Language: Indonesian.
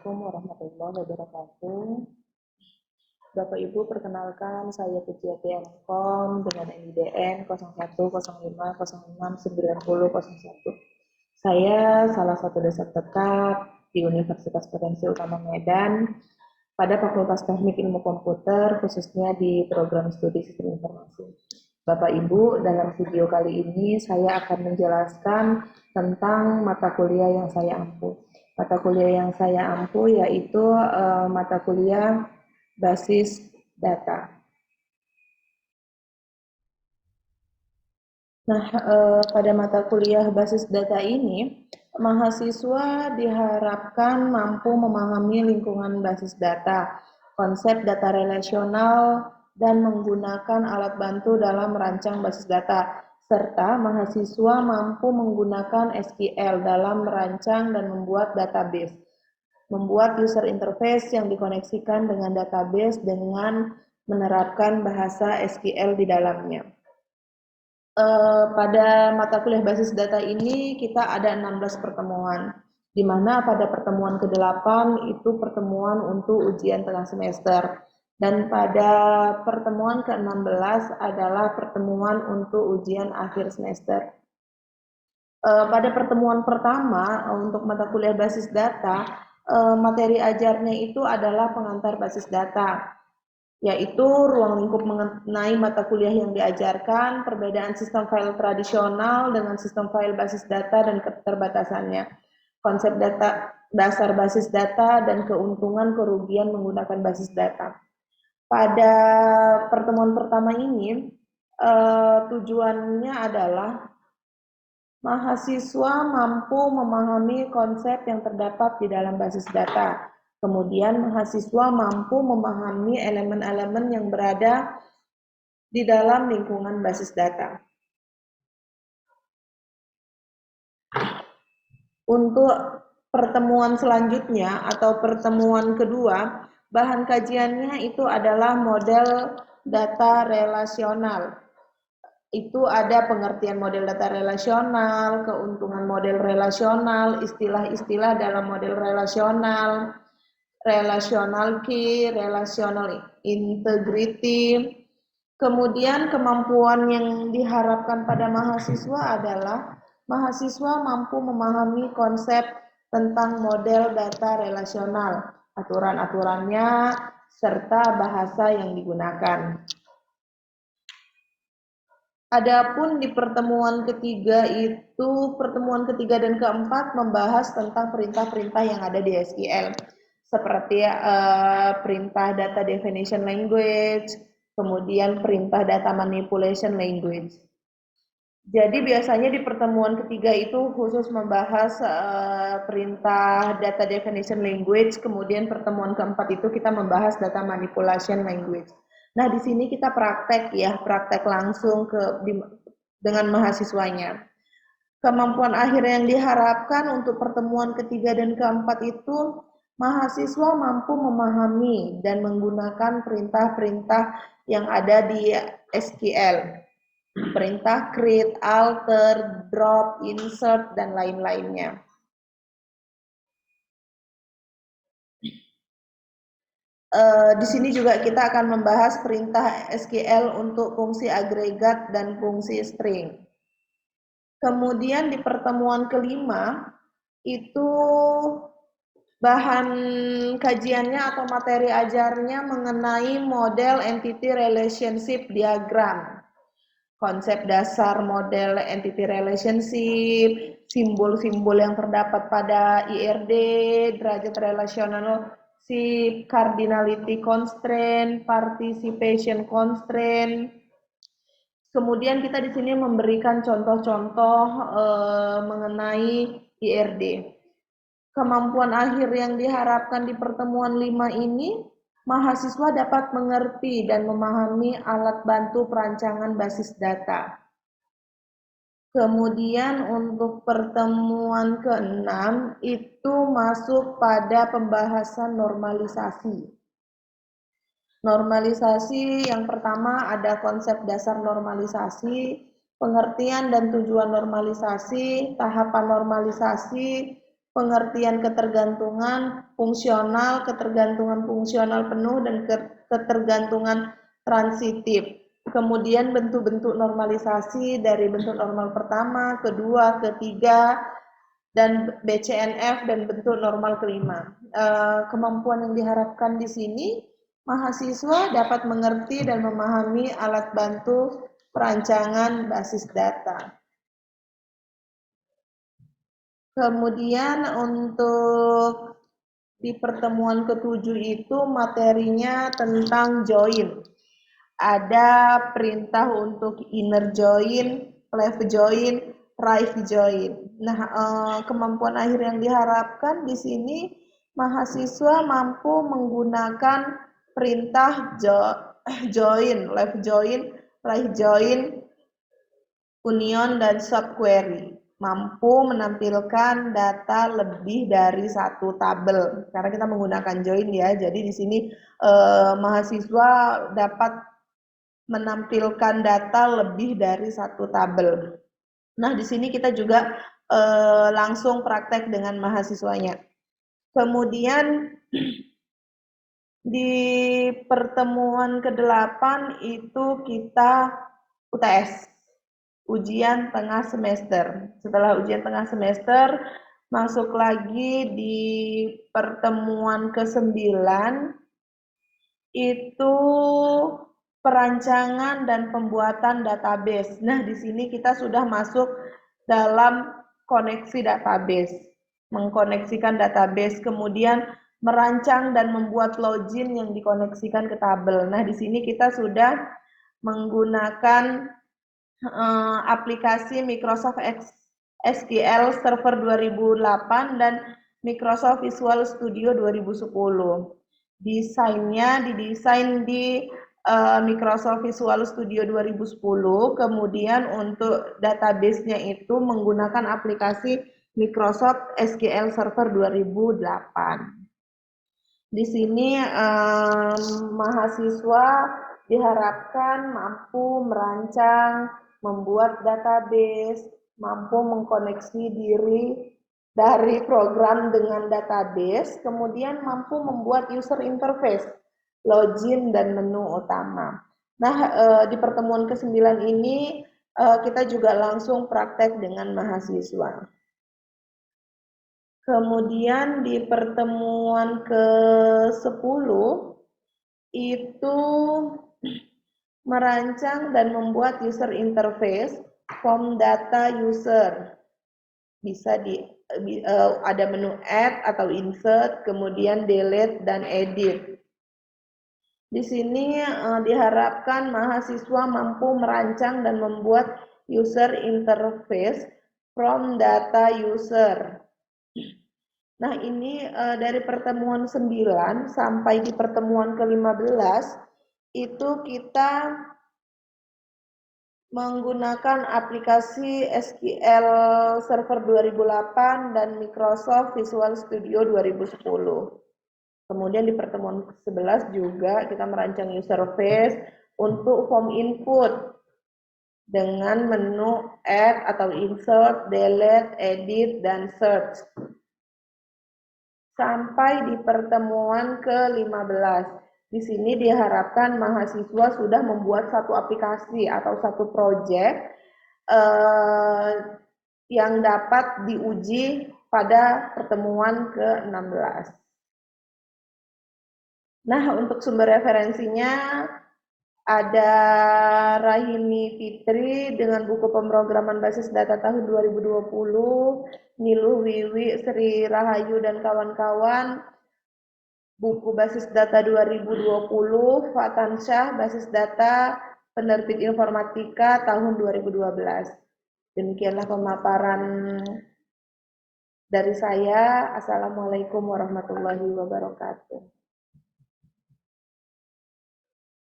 Assalamualaikum warahmatullahi wabarakatuh. Bapak Ibu, perkenalkan saya Pujiati Mkom dengan NIDN 0105069001. Saya salah satu dosen tetap di Universitas Potensi Utama Medan pada Fakultas Teknik Ilmu Komputer, khususnya di program studi Sistem Informasi. Bapak Ibu, dalam video kali ini saya akan menjelaskan tentang mata kuliah yang saya ampu. Mata kuliah yang saya ampu yaitu mata kuliah basis data. Nah, pada mata kuliah basis data ini, mahasiswa diharapkan mampu memahami lingkungan basis data, konsep data relasional, dan menggunakan alat bantu dalam merancang basis data, serta mahasiswa mampu menggunakan SQL dalam merancang dan membuat database, membuat user interface yang dikoneksikan dengan database dengan menerapkan bahasa SQL di dalamnya. Pada mata kuliah basis data ini kita ada 16 pertemuan, di mana pada pertemuan ke-8 itu pertemuan untuk ujian tengah semester, dan pada pertemuan ke-16 adalah pertemuan untuk ujian akhir semester. Pada pertemuan pertama untuk mata kuliah basis data, materi ajarnya itu adalah pengantar basis data, yaitu ruang lingkup mengenai mata kuliah yang diajarkan, perbedaan sistem file tradisional dengan sistem file basis data dan keterbatasannya, konsep data dasar basis data, dan keuntungan kerugian menggunakan basis data. Pada pertemuan pertama ini, tujuannya adalah mahasiswa mampu memahami konsep yang terdapat di dalam basis data. Kemudian mahasiswa mampu memahami elemen-elemen yang berada di dalam lingkungan basis data. Untuk pertemuan selanjutnya atau pertemuan kedua, bahan kajiannya itu adalah model data relasional. Itu ada pengertian model data relasional, keuntungan model relasional, istilah-istilah dalam model relasional, relational key, relational integrity. Kemudian kemampuan yang diharapkan pada mahasiswa adalah mahasiswa mampu memahami konsep tentang model data relasional, aturan-aturannya, serta bahasa yang digunakan. Adapun di pertemuan ketiga dan keempat membahas tentang perintah-perintah yang ada di SQL, seperti perintah data definition language, kemudian perintah data manipulation language. Jadi biasanya di pertemuan ketiga itu khusus membahas perintah data definition language, kemudian pertemuan keempat itu kita membahas data manipulation language. Nah, di sini kita praktek langsung dengan mahasiswanya. Kemampuan akhir yang diharapkan untuk pertemuan ketiga dan keempat itu, mahasiswa mampu memahami dan menggunakan perintah-perintah yang ada di SQL. Perintah create, alter, drop, insert, dan lain-lainnya. Di sini juga kita akan membahas perintah SQL untuk fungsi agregat dan fungsi string. Kemudian di pertemuan kelima, itu bahan kajiannya atau materi ajarnya mengenai model entity relationship diagram, konsep dasar model entity relationship, simbol-simbol yang terdapat pada IRD, derajat relasional, cardinality constraint, participation constraint. Kemudian kita di sini memberikan contoh-contoh mengenai IRD. Kemampuan akhir yang diharapkan di pertemuan 5 ini, mahasiswa dapat mengerti dan memahami alat bantu perancangan basis data. Kemudian untuk pertemuan ke-6 itu masuk pada pembahasan normalisasi. Normalisasi yang pertama ada konsep dasar normalisasi, pengertian dan tujuan normalisasi, tahapan normalisasi, pengertian ketergantungan fungsional, ketergantungan fungsional penuh, dan ketergantungan transitif. Kemudian bentuk-bentuk normalisasi dari bentuk normal pertama, kedua, ketiga, dan BCNF dan bentuk normal kelima. Kemampuan yang diharapkan di sini, mahasiswa dapat mengerti dan memahami alat bantu perancangan basis data. Kemudian untuk di pertemuan ke-7 itu materinya tentang join. Ada perintah untuk inner join, left join, right join. Nah, kemampuan akhir yang diharapkan di sini mahasiswa mampu menggunakan perintah join, left join, right join, union, dan subquery. Mampu menampilkan data lebih dari satu tabel karena kita menggunakan join ya. Jadi di sini mahasiswa dapat menampilkan data lebih dari satu tabel. Nah, di sini kita juga langsung praktek dengan mahasiswanya. Kemudian di pertemuan ke-8 itu kita UTS, ujian tengah semester. Setelah ujian tengah semester, masuk lagi di pertemuan ke-9 itu perancangan dan pembuatan database. Nah, di sini kita sudah masuk dalam koneksi database, mengkoneksikan database, kemudian merancang dan membuat login yang dikoneksikan ke tabel. Nah, di sini kita sudah menggunakan aplikasi Microsoft SQL Server 2008 dan Microsoft Visual Studio 2010. Desainnya didesain di Microsoft Visual Studio 2010, kemudian untuk database-nya itu menggunakan aplikasi Microsoft SQL Server 2008. Di sini mahasiswa diharapkan mampu merancang, membuat database, mampu mengkoneksi diri dari program dengan database, kemudian mampu membuat user interface, login, dan menu utama. Nah, di pertemuan ke-9 ini kita juga langsung praktek dengan mahasiswa. Kemudian di pertemuan ke-10 itu merancang dan membuat user interface form data user. Bisa ada menu add atau insert, kemudian delete dan edit. Di sini diharapkan mahasiswa mampu merancang dan membuat user interface from data user. Nah, ini dari pertemuan 9 sampai di pertemuan ke-15 itu kita menggunakan aplikasi SQL Server 2008 dan Microsoft Visual Studio 2010. Kemudian di pertemuan ke-11 juga kita merancang user face untuk form input dengan menu add atau insert, delete, edit, dan search. Sampai di pertemuan ke-15. Di sini diharapkan mahasiswa sudah membuat satu aplikasi atau satu proyek yang dapat diuji pada pertemuan ke-16. Nah, untuk sumber referensinya ada Rahimi Fitri dengan buku pemrograman basis data tahun 2020, Niluh Wiwi, Sri Rahayu, dan kawan-kawan, buku basis data 2020, Fatansyah, basis data penerbit informatika tahun 2012. Demikianlah pemaparan dari saya. Assalamualaikum warahmatullahi wabarakatuh.